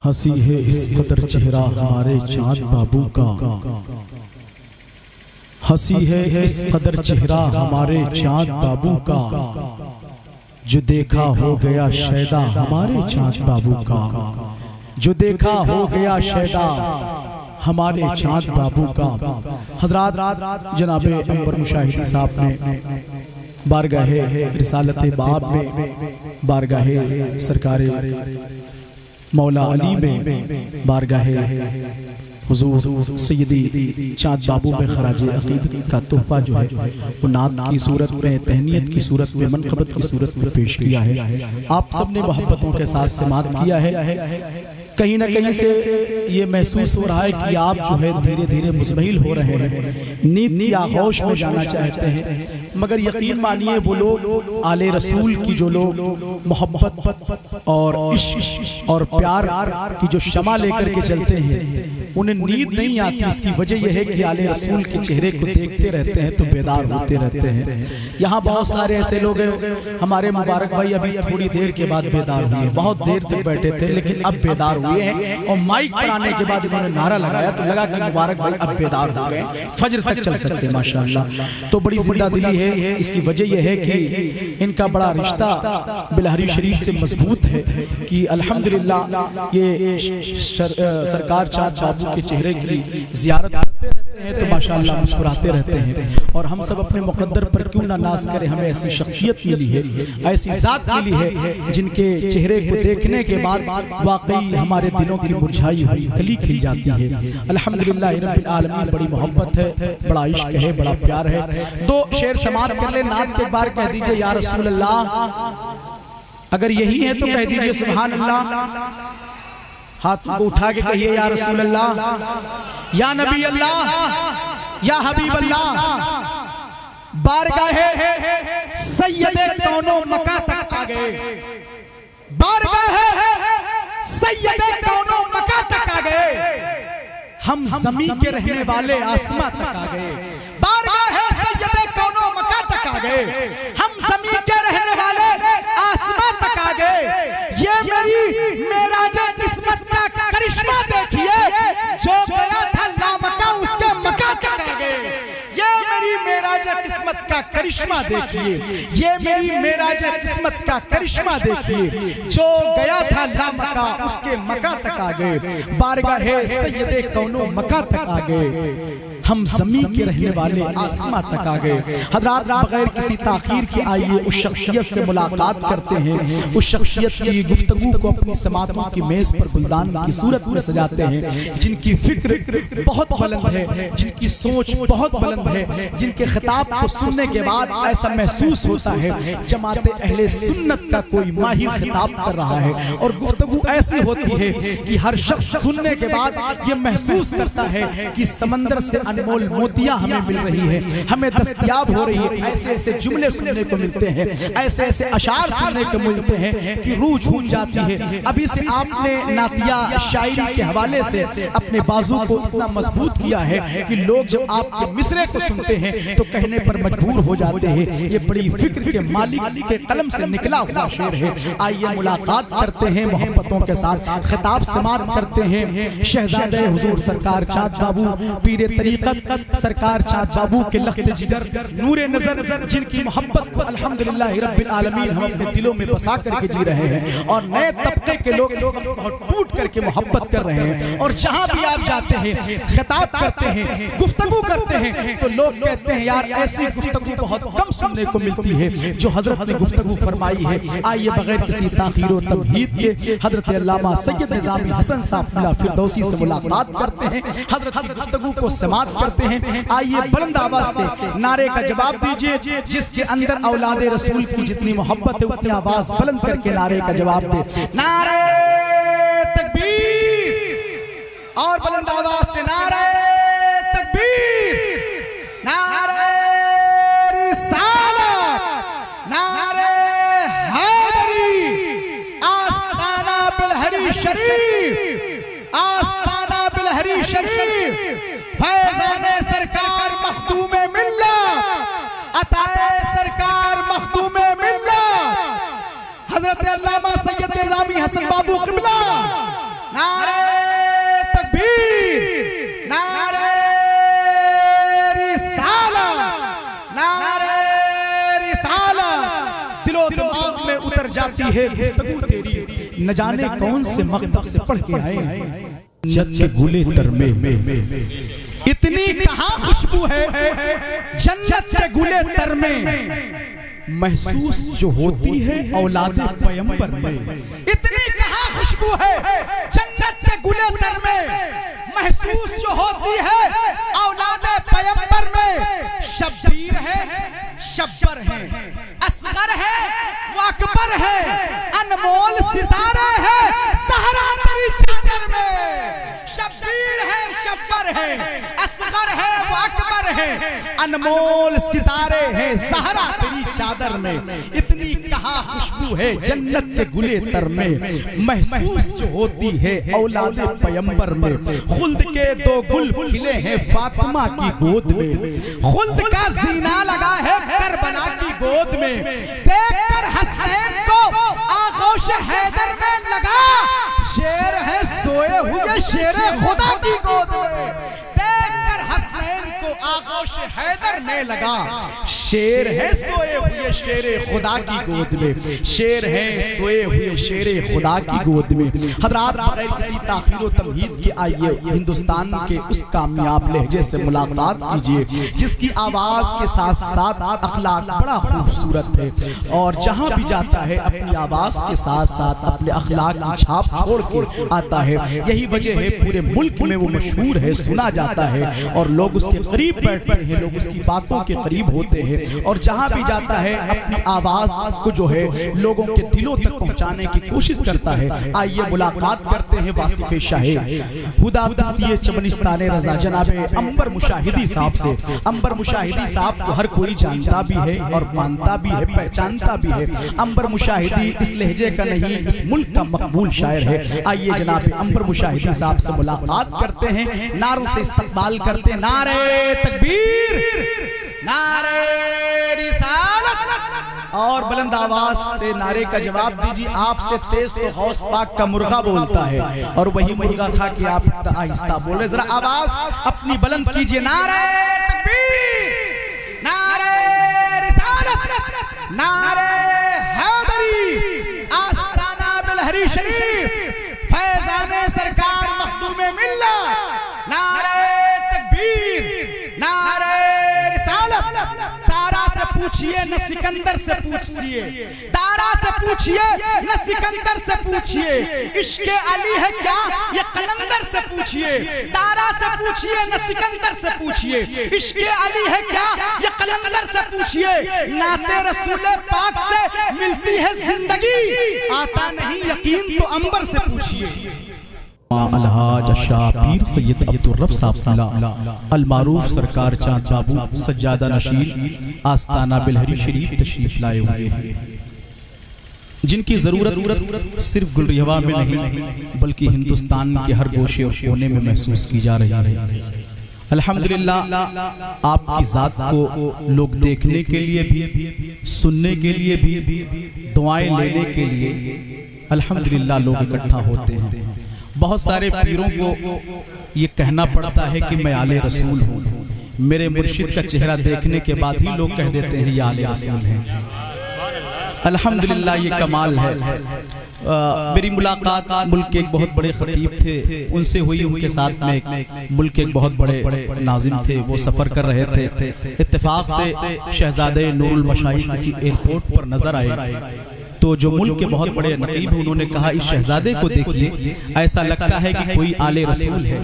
हंसी है इस कदर चेहरा हमारे चांद बाबू का, हंसी है इस कदर चेहरा हमारे चांद बाबू का, जो देखा हो गया शैदा हमारे चांद बाबू का, जो देखा हो गया शैदा हमारे चांद बाबू का। हजरात जनाबे अंबर मुशाहिदी साहब ने बारगाहे रिसालत बाब में, बारगाहे सरकारे मौला अली में, बारगाहे हुजूर सैयदी चाँद बाबू में खराज अकीदत का तोहफा जो है वो नात की सूरत में, तहनीयत की सूरत में, मनक़बत की सूरत में पेश किया है। आप सब ने मोहब्बतों के साथ समात किया है। कहीं ना कहीं से ये महसूस हो रहा है कि आप जो है धीरे धीरे मुज़म्मिल हो रहे हैं, नींद की आगोश में जाना चाहते हैं। मगर यकीन मानिए वो लोग आले रसूल की जो लोग मोहब्बत और इश्क और प्यार की जो शमा लेकर के चलते हैं उन्हें नींद नहीं आती। इसकी वजह यह है कि आले रसूल के चेहरे को देखते रहते हैं तो बेदार होते रहते हैं। यहाँ बहुत सारे ऐसे लोग हैं, हमारे मुबारक भाई अभी थोड़ी देर के बाद बेदार हुए, बहुत देर तक बैठे थे लेकिन अब बेदार हुए हैं। और माइक पर आने के बाद इन्होंने नारा लगाया तो लगा कि मुबारक भाई अब बेदार हो गए, फजर तक चल सकते हैं माशाअल्लाह। तो बड़ी जिंदा दिली है। इसकी वजह यह है कि इनका बड़ा रिश्ता बिलहरी शरीफ से मजबूत है कि अल्हम्दुलिल्लाह ये सरकार चाँद बाबू के चेहरे की जियारत करते रहते हैं तो माशाअल्लाह मुस्कुराते रहते हैं। और हम सब अपने मुकद्दर पर क्यों ना नाज करें, हमें ऐसी शख्सियत मिली है, ऐसी जात मिली है जिनके चेहरे को देखने के बाद वाकई हमारे दिलों की मुरझाई हुई कली खिल जाती है। अल्हम्दुलिल्लाह रब्बिल आलमीन, बड़ी मोहब्बत है, बड़ा इश्क है, बड़ा प्यार है। दो शेर समात कर ले, नात के बार कह दीजिए या रसूल अल्लाह। अगर यही है तो कह दीजिए सुभान अल्लाह। हाथ को उठा के कहिए या रसूल अल्लाह, या नबी अल्लाह, या हबीब अल्लाह। बारगाहे सैयदे कौनो मका तक आ गए, बारगाहे सैयदे कौनो मका तक आ गए, हम ज़मीन के रहने वाले आसमां तक आ गए। बारगाहे सैयदे कौनो मका तक आ गए, हम ज़मीन के रहने वाले आसमां तक आ गए। ये मेरी मेराजे किस्मत का करिश्मा देखिए, जो गया था लामका उसके मका तक आ गए। ये मेरी मेराजे किस्मत का करिश्मा देखिए, ये मेरी मेराजे किस्मत का करिश्मा देखिए, जो गया था लामका उसके मका तक आ गए। बारगाहे सैयदे कौनो मका तक आ गए, हम ज़मीन के रहने वाले आसमां तक आ गए। हज़रात बगैर किसी ताख़ीर के आइए उस शख्सियत से मुलाकात करते हैं, उस शख्सियत की गुफ्तगू को अपनी समातों की मेज़ पर गुलदान की सूरत में सजाते हैं, जिनकी फिक्र बहुत बुलंद है, जिनकी सोच बहुत बुलंद है, जिनके खिताब को सुनने के बाद ऐसा महसूस होता है जमाते अहले सुन्नत का कोई माहिर खिताब कर रहा है। और गुफ्तगू ऐसी होती है कि हर शख्स सुनने के बाद ये महसूस करता है कि समंदर से अनमोल मोतियां हमें मिल रही है, हमें दस्तयाब हो रही है। ऐसे ऐसे जुमले सुनने को मिलते हैं, ऐसे ऐसे अशार सुनने को मिलते हैं कि रूह झूम जाती है। अभी से आपने नातिया शायरी के हवाले से अपने बाजू को इतना मजबूत किया है कि लोग जब आपके मिसरे को सुनते हैं तो कहने पर मजबूर हो जाते हैं। ये बड़ी फिक्र के मालिक के कलम से निकला हुआ शेर है। आइए मुलाकात करते हैं मोहब्बतों के साथ, खिताब समात करते हैं शहजादे हुजूर सरकार चाँद बाबू, पीरे तरीक़त सरकार चाँद बाबू के लख्त जिगर, नूरे नजर, जिनकी मोहब्बत को अल्हम्दुलिल्लाह रब्बिल आलमीन हम अपने दिलों में बसा करके जी रहे हैं। और नए तबके के लोग बहुत टूट करके मोहब्बत कर रहे हैं। और जहां भी आप जाते हैं, खिताब करते हैं, गुफ्तगू करते हैं तो लोग कहते हैं यार ऐसी गुफ्तगू बहुत कम सुनने को मिलती है जो हजरत ने गुफ्तगू फरमाई है। आइए बगैर किसी ताख़ीर व तमहीद के हजरत अल्लामा सैयद निज़ामी हसन साहब फिरदौसी से मुलाकात करते हैं, हजरत की गुफ्तगू को समात करते हैं। आइए बुलंद आवाज से नारे का जवाब दीजिए, जिसके अंदर औलादे रसूल की जितनी मोहब्बत है उतनी आवाज बुलंद करके नारे का जवाब दे। नारे तकबीर, और बुलंद आवाज से नारे तकबीर, नारे रिसालत, नारे हैदरी, आस्ताना बिलहरी शरीफ, आस्ताना बिलहरी शरीफ, फैज़ाने सरकार मखदूमे मिल्लत, अताए सरकार मखदूमे मिल्लत, हजरत अल्लामा सैयद निज़ामी हसन बाबू क़िबला। है गुफ्तगू तेरी, न जाने कौन से मकतब से पढ़ के आए जन्नत के गुले तर में। इतनी कहाँ खुशबू है जन्नत के गुले तर में, महसूस जो होती है औलादे पैगंबर में। इतनी कहाँ खुशबू है जन्नत के गुले तर में, महसूस जो होती है औलादे पैगंबर में। शब्बीर है, शब्बर है, असगर है, वो अकबर है, अनमोल सितारा है सहरा तेरी चादर में। शब्बीर है, शब्बर है, असगर है, वो अकबर है, अनमोल सितारे हैं सहरा तेरी चादर में। इतनी कहाँ खुशबू है जन्नत के गुले तर में, महसूस जो होती है औलादे पैगंबर में। खुल्द के दो गुल खिले हैं फातिमा की गोद में, खुल्द का जीना लगा है करबला की गोद में। देखकर हसनैन को आगोश हैदर में लगा, शेर है सोए हुए शेरे खुदा की गोद में। देखकर हसनैन को आगोश हैदर में लगा, शेर है सोए हुए शेरे खुदा की गोद में। शेर है सोए हुए शेरे खुदा की गोद में। हज़रात बगैर किसी ताख़ीर व तमहीद के आइए हिंदुस्तान के उस कामयाब लहजे से मुलाकात कीजिए जिसकी आवाज़ के साथ साथ अखलाक बड़ा खूबसूरत है, और जहाँ भी जाता है अपनी आवाज़ के साथ साथ अपने अखलाक की छाप छोड़ के आता है। यही वजह है पूरे मुल्क में वो मशहूर है, सुना जाता है और लोग उसके करीब बैठते हैं, लोग उसकी बातों के करीब होते हैं। और जहाँ भी जाता है अपनी आवाज़ को जो है लोगों के दिलों तक पहुँचाने की कोशिश करता है। आइए मुलाकात करते हैं वासिफ शाहे हुदा चमनिस्ताने रज़ा जनाबे अंबर मुशाहिदी साहब से। अंबर मुशाहिदी साहब को हर कोई जानता भी है और मानता भी है, पहचानता भी है। अंबर मुशाहिदी इस लहजे का नहीं, इस मुल्क का मकबूल शायर है। आइए जनाब अंबर मुशाहिदी साहब से मुलाकात करते हैं, नारों से इस्तकबाल करते हैं। नारे तकबीर, नारे रिसालत, और बुलंद आवाज से नारे का जवाब दीजिए। आपसे तेज तो गौस पाक का मुर्गा बोलता है और वही मुर्गा खा के आप आहिस्ता बोले। जरा आवाज अपनी बुलंद कीजिए। नारे तकबीर, नारे रिसालत, नारे हैदरी, आस्ताना बिलहरी शरीफ, फैजाने सरकार मखदूमे मिल्लत। नारे तकबीर, नारे तारा से पूछिए न सिकंदर से पूछिए, तारा से पूछिए न सिकंदर से पूछिए। इश्क़े अली है क्या ये कलंदर से पूछिए। तारा से पूछिए न सिकंदर से पूछिए। इश्क़े अली है क्या ये कलंदर से पूछिए। नाते रसूले पाक से मिलती है जिंदगी, आता नहीं यकीन तो अंबर से पूछिए। अलहाज शाह पीर सैयद अब्दुल रब साहब अल मारूफ सरकार चांद बाबू सज्जादा नशीर आस्ताना बिलहरी शरीफ तशरीफ लाए हुए हैं, जिनकी जरूरत सिर्फ गुलरिहवा में नहीं बल्कि हिंदुस्तान के हर गोशे और कोने में महसूस की जा रही है। अल्हम्दुलिल्लाह आपकी जात को लोग देखने के लिए भी, सुनने के लिए भी, दुआएं लेने के लिए अल्हम्दुलिल्लाह लोग इकट्ठा होते हैं। बहुत सारे पीरों को ये कहना पड़ता है कि मैं आले रसूल हूँ। मेरे मुर्शिद का चेहरा देखने के बाद ही लोग कह देते हैं ये आले रसूल हैं। अल्हम्दुलिल्लाह ये कमाल है। मेरी मुलाकात मुल्क के एक बहुत बड़े खतीब थे उनसे हुई, उनके साथ में मुल्क के एक बहुत बड़े नाजिम थे, वो सफ़र कर रहे थे। इत्तेफाक से शहजादे नूरुल मशाइख किसी एयरपोर्ट पर नजर आए, तो जो मुल्क के बहुत बड़े नकीब हैं उन्होंने कहा इस शहजादे को देखिए, ऐसा लगता है कि कोई आले रसूल है।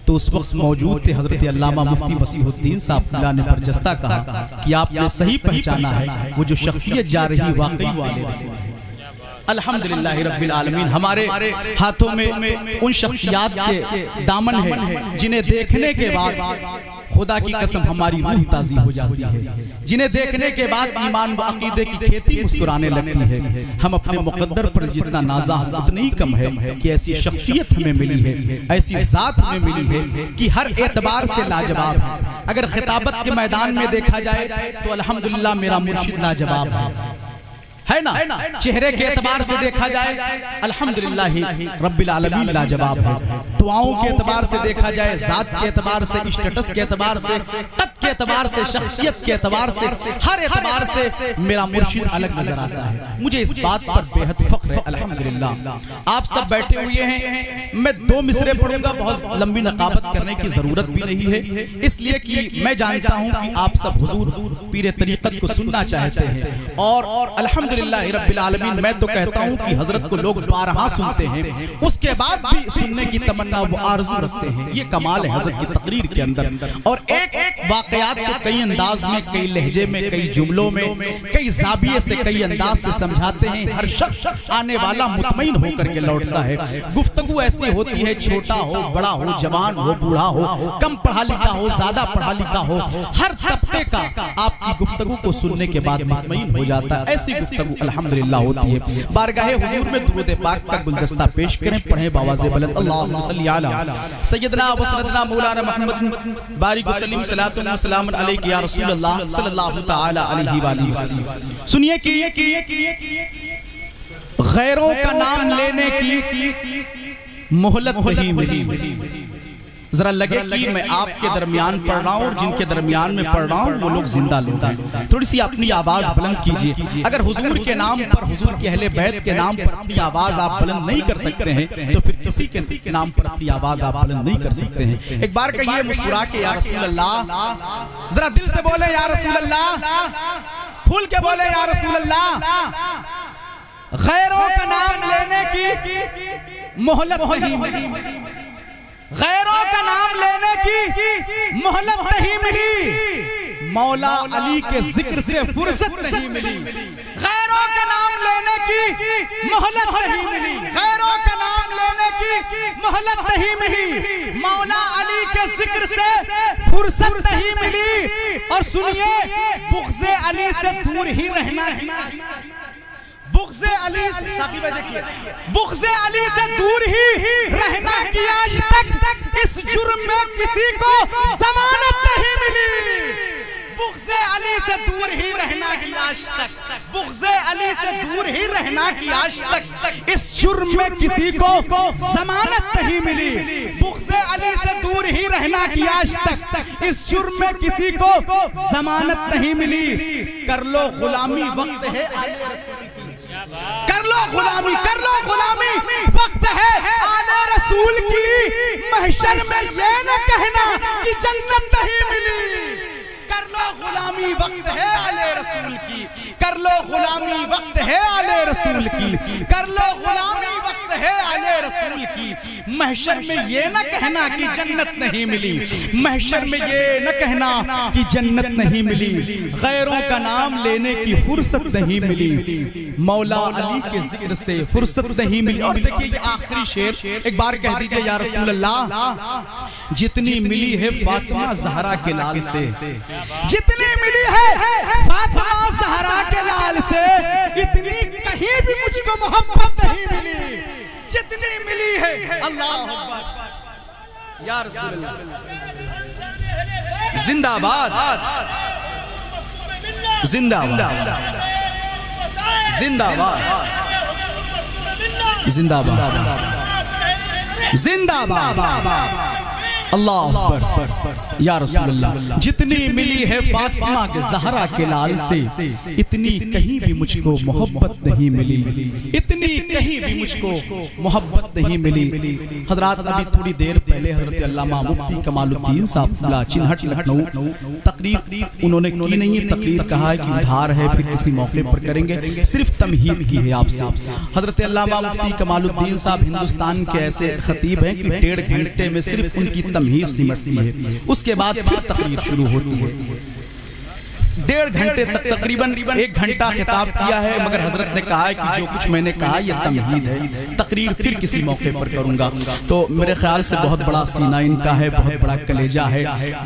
तो उस वक्त मौजूद थे हजरत अल्लामा मुफ्ती मसीहुद्दीन साहब ने बरजस्ता कहा कि आपने सही पहचाना है, वो जो शख्सियत जा रही वाकई वो आले रसूल है। अल्हम्दुलिल्लाह रब्बिल आलमीन हमारे हाथों में उन शख्सियात के दामन है जिन्हें देखने के बाद खुदा की कसम हमारी रूह ताज़ी हो जाती है, जिन्हें देखने के बाद ईमान व अकीदे की खेती मुस्कुराने लगती है। हम अपने मुकद्दर पर जितना नाज़ा उतना ही कम है कि ऐसी शख्सियत हमें मिली है, ऐसी ज़ात हमें मिली है कि हर एतबार से लाजवाब है। अगर खिताबत के मैदान में देखा जाए तो अल्हम्दुलिल्लाह मेरा मुर्शिद लाजवाब है ना, चेहरे के एतबार से देखा जाए अल्हम्दुलिल्लाह रब्बिल आलमीन लाजवाब है। दुआओं के एतबार से देखा जाए, जात के एतबार से, स्टेटस के एतबार से, कद के एतबार से, शख्सियत के एतबार से, हर एतबार से मेरा मुर्शिद अलग नजर आता है। मुझे इस बात पर बेहद फख्र है अल्हम्दुलिल्लाह। आप सब बैठे हुए हैं, मैं 2 मिसरे पढ़ूंगा, बहुत लंबी नकाबत करने की जरूरत भी नहीं है, इसलिए कि मैं जानता हूं कि आप सब हुजूर पीर तरीक़त को सुनना चाहते हैं। और अल्हम्दुलिल्लाह रब्बिल आलमीन, मैं तो कहता हूं कि हजरत को लोग 12 सुनते हैं, उसके बाद भी सुनने की तमन्ना वो आरज़ू रखते हैं। ये कमाल है हजरत की तकरीर के अंदर। और एक वाकयात को कई अंदाज में, कई लहजे में, कई जुमलों में, कई ज़ाविये से, कई अंदाज से समझाते हैं। हर शख्स आने वाला मुतमईन होकर के लौटता है। गुफ्तगू ऐसी होती है, छोटा हो, बड़ा हो, जवान हो, बूढ़ा हो, कम पढ़ा लिखा हो, ज्यादा पढ़ा लिखा हो, हर तबके का आपकी गुफ्तगू को सुनने के बाद मुतमईन हो जाता है। ऐसी गुफ्तगू अल्हम्दुलिल्लाह होती है। बारगाहे हुजूर में दुरूद पाक का गुलदस्ता पेश करें, पढ़ें बावाज़े बुलंद, अल्लाहुम्मा सल्ली अला सय्यदना व सय्यदना मौलाना मुहम्मद बारिक वसल्लम सलातुन व सलामुन अलैका या रसूल अल्लाह सल्लल्लाहु तआला अलैहि व आलिहि वसल्लम। सुनिए कि गैरों का नाम लेने की मोहलत नहीं मिली। जरा लगे कि मैं आपके दरमियान पढ़ रहा हूँ और जिनके दरमियान में पढ़ रहा हूँ वो लोग जिंदा लोग हैं। थोड़ी सी अपनी आवाज बुलंद कीजिए। अगर हुजूर के नाम पर, हुजूर के अहले बैत के नाम पर अपनी आवाज आप बुलंद नहीं कर सकते हैं, तो फिर किसी के नाम पर अपनी आवाज आप बुलंद नहीं कर सकते हैं। एक बार कहिए मुस्कुरा के, या रसूल अल्लाह। जरा दिल से बोले या रसूल अल्लाह, खुल के बोले या रसूल अल्लाह। गैरों का नाम लेने की मोहलत नहीं मिली, गैरों का नाम लेने की मोहलत नहीं मिली, मौला अली के जिक्र से फुर्सत नहीं मिली। गैरों का नाम लेने की मोहलत नहीं मिली, गैरों का नाम लेने की मोहलत नहीं मिली, मौला अली के जिक्र से फुर्सत नहीं मिली। और सुनिए, बुग़्ज़े अली से दूर ही रहना, बुग़्ज़े अली, देखिए, बुग़्ज़े अली से दूर ही रहना की आज तक इस जुर्म में किसी को जमानत नहीं मिली। बुग़्ज़े अली से दूर ही रहना की आज तक, बुग़्ज़े अली से दूर ही रहना की आज तक इस जुर्म में किसी को जमानत नहीं मिली। बुग़्ज़े अली से दूर ही रहना की आज तक इस जुर्म में किसी को जमानत नहीं मिली। कर लो गुलामी, वक्त है कर लो गुलामी, कर लो गुलामी, वक्त है आले रसूल की। महशर में ये न कहना कि जन्नत नहीं मिली। कर लो गुलामी, वक्त है आले रसूल की। कर लो गुलामी, वक्त है आले रसूल की। कर लो गुलामी, वक्त है आले रसूल की। महशर में ये न कहना कि जन्नत नहीं मिली, महशर में ये न कहना कि जन्नत नहीं मिली। गैरों का नाम लेने की फुर्सत नहीं मिली, मौला अली के जिक्र से फुर्सत नहीं मिली। और देखिए ये आखिरी शेर एक बार कह दीजिए, या रसूल अल्लाह। जितनी मिली है फातिमा ज़हरा के लाल से, जितनी मिली है फातिमा ज़हरा के लाल से, इतनी कहीं भी मुझको मोहब्बत नहीं मिली जितनी मिली है। अल्लाह अकबर, या रसूल अल्लाह, जिंदाबाद जिंदाबाद जिंदाबाद जिंदाबाद जिंदाबाद। अल्लाह अकबर, या रसूल अल्लाह। जितनी मिली है फातिमा के ज़हरा के लाल से, इतनी कहीं भी मुझको मोहब्बत नहीं मिली, इतनी कहीं भी मुझको मोहब्बत नहीं मिली। हजरात, अभी थोड़ी देर पहले हजरत अल्लामा मुफ्ती कमालुद्दीन साहब चिन्हट लखनऊ तकरीर उन्होंने की नहीं है, तकरीर कहा है कि धार है, फिर किसी मौके पर करेंगे, सिर्फ तमहीद की है आपसे। हजरत अल्लामा मुफ्ती कमालुद्दीन साहब हिंदुस्तान के ऐसे खतीब हैं कि 1.5 घंटे में सिर्फ उनकी तमहीद सिमटती है, उसके बाद फिर तकरीर शुरू होती है। 1.5 घंटे तक तकरीबन 1 घंटा खिताब किया है, मगर हजरत ने कहा है कि जो कुछ मैंने कहा यह तमहीद है, तकरीर फिर किसी मौके पर करूंगा। तो मेरे ख्याल से बहुत बड़ा सीना इनका है, बहुत बड़ा कलेजा है,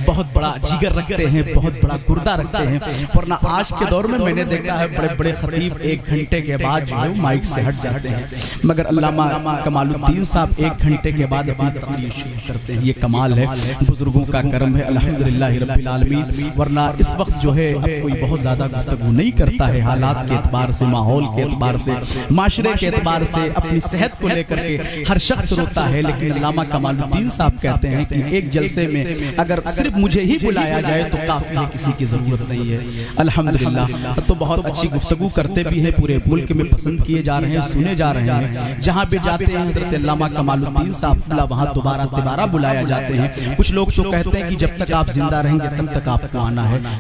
बहुत बड़ा जिगर रखते हैं, बहुत बड़ा गुर्दा रखते हैं। वरना आज के दौर में मैंने देखा है बड़े बड़े खतीब 1 घंटे के बाद जो है माइक से हट जाते हैं, मगर अल्लामा कमालुद्दीन साहब 1 घंटे के बाद अपनी तकरीर शुरू करते हैं। ये कमाल है, बुजुर्गों का करम है, अल्हम्दुलिल्लाह रब्बिल आलमीन। वरना इस वक्त जो है अब कोई बहुत ज्यादा गुफ्तगू नहीं करता है, हालात के एतबार से, माहौल के एतबार से, माशरे के एतबार से, अपनी सेहत को लेकर के हर शख्स रोता है। लेकिन अल्लामा कमालुद्दीन साहब कहते हैं कि एक जलसे में अगर सिर्फ मुझे ही बुलाया जाए तो काफी है, किसी की जरूरत नहीं है। अल्हम्दुलिल्लाह तो बहुत अच्छी गुफ्तगू करते भी हैं, पूरे मुल्क में पसंद किए जा रहे हैं, सुने जा रहे हैं। जहाँ भी जाते हैं हजरत अल्लामा कमालुद्दीन साहब वहाँ दोबारा बुलाया जाते हैं। कुछ लोग तो कहते हैं कि जब तक आप जिंदा रहेंगे तब तक आपको आना है।